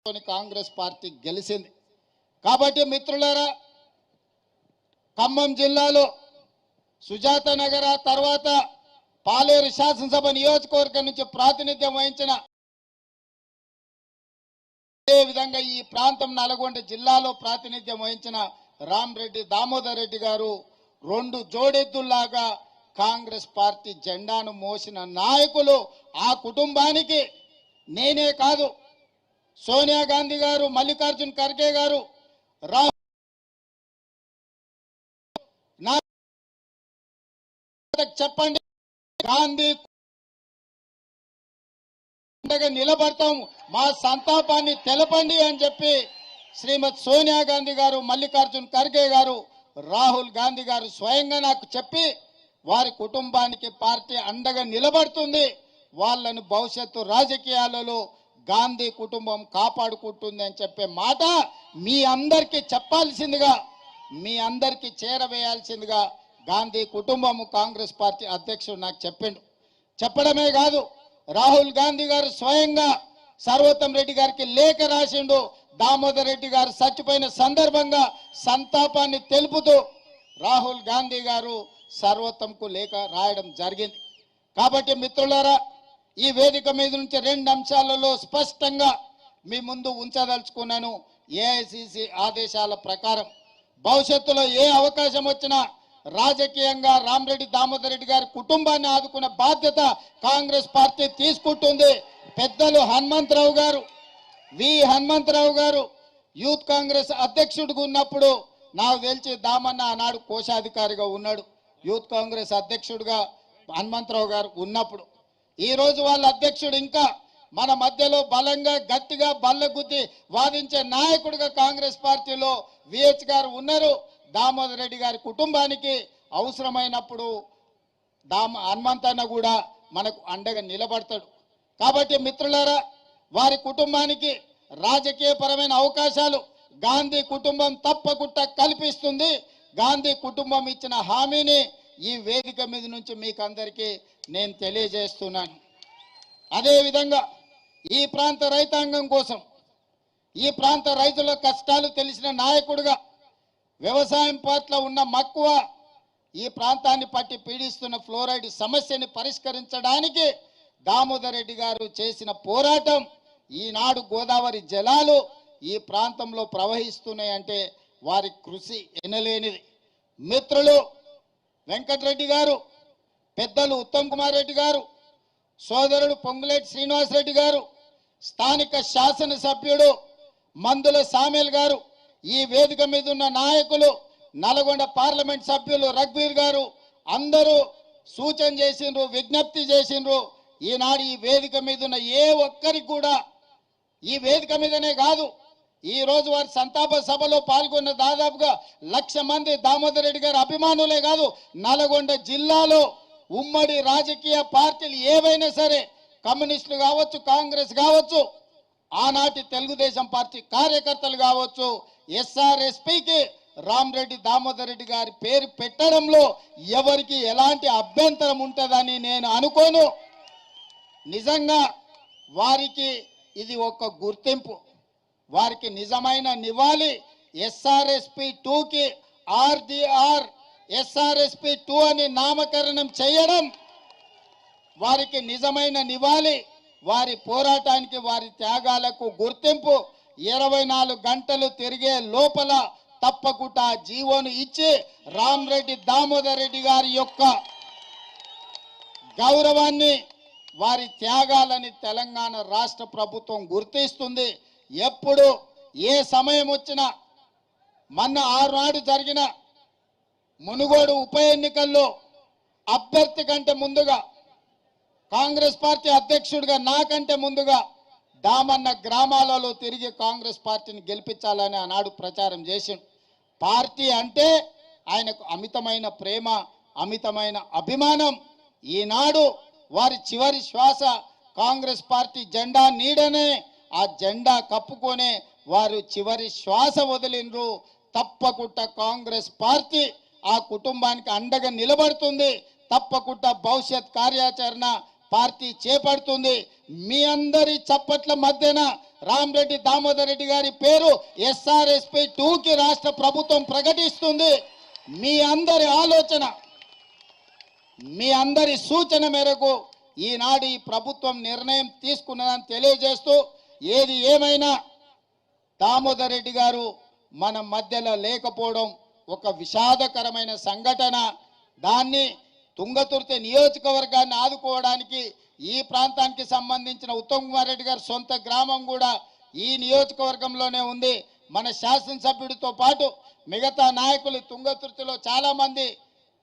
Congress party గెలిచింది. కాబట్టి మిత్రులారా, ఖమ్మం జిల్లాలో సుజాత నగర తర్వాత పాలేరు శాసనసభ నియోజకవర్గం నుంచి ప్రాతినిధ్యం వహించిన, అదే విధంగా ఈ ప్రాంతం నల్గొండ జిల్లాలో ప్రాతినిధ్యం వహించిన రామరెడ్డి దామోదర్ రెడ్డి గారు రెండు జోడెద్దుల్లాగా కాంగ్రెస్ పార్టీ జెండాను మోసిన నాయకులు. ఆ కుటుంబానికి నేనే కాదు, సోనియా గాంధీ గారు, మల్లికార్జున్ ఖర్గే గారు, రాహుల్ చెప్పండి, గాంధీ నిలబడతాం, మా సంతాపాన్ని తెలపండి అని చెప్పి శ్రీమతి సోనియా గాంధీ గారు, మల్లికార్జున్ ఖర్గే గారు, రాహుల్ గాంధీ గారు స్వయంగా నాకు చెప్పి వారి కుటుంబానికి పార్టీ అండగా నిలబడుతుంది, వాళ్ళను భవిష్యత్తు రాజకీయాలలో గాంధీ కుటుంబం కాపాడుకుంటుంది అని చెప్పే మాట మీ అందరికీ చెప్పాల్సిందిగా, మీ అందరికీ చేరవేయాల్సిందిగా గాంధీ కుటుంబం కాంగ్రెస్ పార్టీ అధ్యక్షుడు నాకు చెప్పిండు. చెప్పడమే కాదు, రాహుల్ గాంధీ గారు స్వయంగా సర్వోత్తం రెడ్డి గారికి లేఖ రాసిండు. దామోదర్ రెడ్డి గారు చచ్చిపోయిన సందర్భంగా సంతాపాన్ని తెలుపుతూ రాహుల్ గాంధీ గారు సర్వోత్తంకు లేఖ రాయడం జరిగింది. కాబట్టి మిత్రులారా, ఈ వేదిక మీద నుంచి రెండు అంశాలలో స్పష్టంగా మీ ముందు ఉంచదలుచుకున్నాను. ఏఐసిసి ఆదేశాల ప్రకారం భవిష్యత్తులో ఏ అవకాశం వచ్చినా రాజకీయంగా రామరెడ్డి దామోదర్ రెడ్డి గారి కుటుంబాన్ని ఆదుకునే బాధ్యత కాంగ్రెస్ పార్టీ తీసుకుంటుంది. పెద్దలు హనుమంతరావు గారు, హనుమంతరావు గారు యూత్ కాంగ్రెస్ అధ్యక్షుడిగా ఉన్నప్పుడు నాకు తెలిసి దామన్న ఆనాడు కోశాధికారిగా ఉన్నాడు. యూత్ కాంగ్రెస్ అధ్యక్షుడిగా హనుమంతరావు గారు ఉన్నప్పుడు, ఈరోజు వాళ్ళ అధ్యక్షుడు ఇంకా మన మధ్యలో బలంగా గట్టిగా బల్లగుద్ది వాదించే నాయకుడిగా కాంగ్రెస్ పార్టీలో విహెచ్ గారు ఉన్నారు. దామోదర్ రెడ్డి గారి కుటుంబానికి అవసరమైనప్పుడు హనుమంతన్న కూడా మనకు అండగా నిలబడతాడు. కాబట్టి మిత్రులారా, వారి కుటుంబానికి రాజకీయపరమైన అవకాశాలు గాంధీ కుటుంబం తప్పకుండా కల్పిస్తుంది. గాంధీ కుటుంబం ఇచ్చిన హామీని ఈ వేదిక మీద నుంచి మీకు అందరికీ నేను తెలియజేస్తున్నాను. అదేవిధంగా ఈ ప్రాంత రైతాంగం కోసం, ఈ ప్రాంత రైతుల కష్టాలు తెలిసిన నాయకుడిగా, వ్యవసాయం పట్ల ఉన్న మక్కువ, ఈ ప్రాంతాన్ని పట్టి పీడిస్తున్న ఫ్లోరైడ్ సమస్యని పరిష్కరించడానికి దామోదర్ రెడ్డి గారు చేసిన పోరాటం, ఈనాడు గోదావరి జలాలు ఈ ప్రాంతంలో ప్రవహిస్తున్నాయంటే వారి కృషి ఎనలేనిది. మిత్రులు వెంకటరెడ్డి గారు, పెద్దలు ఉత్తమ్ కుమార్ రెడ్డి గారు, సోదరుడు పొంగులేటి శ్రీనివాసరెడ్డి గారు, స్థానిక శాసనసభ్యుడు మందుల సామేల్ గారు, ఈ వేదిక మీద ఉన్న నాయకులు, నల్గొండ పార్లమెంట్ సభ్యులు రఘువీర్ గారు అందరూ సూచన చేసిండ్రు, విజ్ఞప్తి చేసిండ్రు. ఈనాడు ఈ వేదిక మీద ఉన్న ఏ ఒక్కరికి కూడా, ఈ వేదిక మీదనే కాదు, ఈ రోజు వారి సంతాప సభలో పాల్గొన్న దాదాపుగా 1,00,000 మంది దామోదర్ రెడ్డి గారి అభిమానులే కాదు, నల్గొండ జిల్లాలో ఉమ్మడి రాజకీయ పార్టీలు ఏవైనా సరే, కమ్యూనిస్టులు కావచ్చు, కాంగ్రెస్ కావచ్చు, ఆనాటి తెలుగుదేశం పార్టీ కార్యకర్తలు కావచ్చు, ఎస్ఆర్ఎస్పీకి రామరెడ్డి దామోదర్ రెడ్డి గారి పేరు పెట్టడంలో ఎవరికి ఎలాంటి అభ్యంతరం ఉంటుందని నేను అనుకోను. నిజంగా వారికి ఇది ఒక గుర్తింపు, వారికి నిజమైన నివాళి. ఎస్ఆర్ఎస్పీ 2కి ఆర్డీఆర్ ఎస్ఆర్ఎస్పీ 2 అని నామకరణం చేయడం వారికి నిజమైన నివాళి, వారి పోరాటానికి, వారి త్యాగాలకు గుర్తింపు. 24 గంటలు తిరిగే లోపల తప్పకుండా జీవోను ఇచ్చి రామరెడ్డి దామోదర్ రెడ్డి గారి యొక్క గౌరవాన్ని, వారి త్యాగాలని తెలంగాణ రాష్ట్ర ప్రభుత్వం గుర్తిస్తుంది. ఎప్పుడు ఏ సమయం వచ్చినా, మొన్న 6 నాడు జరిగిన మునుగోడు ఉప ఎన్నికల్లో అభ్యర్థి కంటే ముందుగా, కాంగ్రెస్ పార్టీ అధ్యక్షుడిగా నాకంటే ముందుగా దామన్న గ్రామాలలో తిరిగి కాంగ్రెస్ పార్టీని గెలిపించాలని ఆనాడు ప్రచారం చేసిండు. పార్టీ అంటే ఆయనకు అమితమైన ప్రేమ, అమితమైన అభిమానం. ఈనాడు వారి చివరి శ్వాస కాంగ్రెస్ పార్టీ జెండా నీడనే, ఆ జెండా కప్పుకొనే వారు చివరి శ్వాస వదిలినరు. తప్పకుండా కాంగ్రెస్ పార్టీ ఆ కుటుంబానికి అండగా నిలబడుతుంది. తప్పకుండా భవిష్యత్ కార్యాచరణ పార్టీ చేపడుతుంది. మీ అందరి చప్పట్ల మధ్యన రామరెడ్డి దామోదర్ రెడ్డి గారి పేరు SRSP 2కి రాష్ట్ర ప్రభుత్వం ప్రకటిస్తుంది. మీ అందరి ఆలోచన, మీ అందరి సూచన మేరకు ఈనాడు ఈ ప్రభుత్వం నిర్ణయం తీసుకున్నదని తెలియజేస్తూ, ఏది ఏమైనా దామోదర్ రెడ్డి గారు మన మధ్యలో లేకపోవడం ఒక విషాదకరమైన సంఘటన. దాన్ని తుంగతుర్తి నియోజకవర్గాన్ని ఆదుకోవడానికి ఈ ప్రాంతానికి సంబంధించిన ఉత్తమ్ కుమార్ రెడ్డి గారి సొంత గ్రామం కూడా ఈ నియోజకవర్గంలోనే ఉంది. మన శాసనసభ్యుడితో పాటు మిగతా నాయకులు తుంగతుర్తిలో చాలా మంది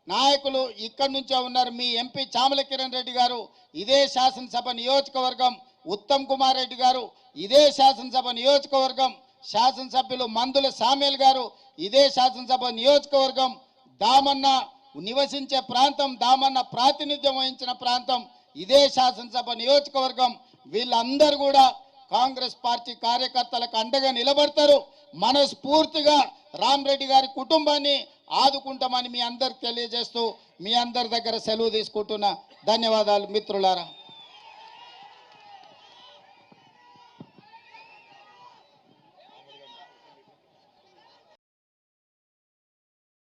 నాయకులు ఇక్కడి నుంచే ఉన్నారు. మీ ఎంపీ చామల కిరణ్ రెడ్డి గారు ఇదే శాసనసభ నియోజకవర్గం, ఉత్తమ్ కుమార్ రెడ్డి గారు ఇదే శాసనసభ నియోజకవర్గం, శాసనసభ్యులు మందుల సామ్యుల్ గారు ఇదే శాసనసభ నియోజకవర్గం, దామన్న నివసించే ప్రాంతం, దామన్న ప్రాతినిధ్యం వహించిన ప్రాంతం ఇదే శాసనసభ నియోజకవర్గం. వీళ్ళందరూ కూడా కాంగ్రెస్ పార్టీ కార్యకర్తలకు అండగా నిలబడతారు. మనస్ఫూర్తిగా రామరెడ్డి గారి కుటుంబాన్ని ఆదుకుంటామని మీ అందరికి తెలియజేస్తూ మీ అందరి దగ్గర సెలవు తీసుకుంటున్నా. ధన్యవాదాలు మిత్రులారా.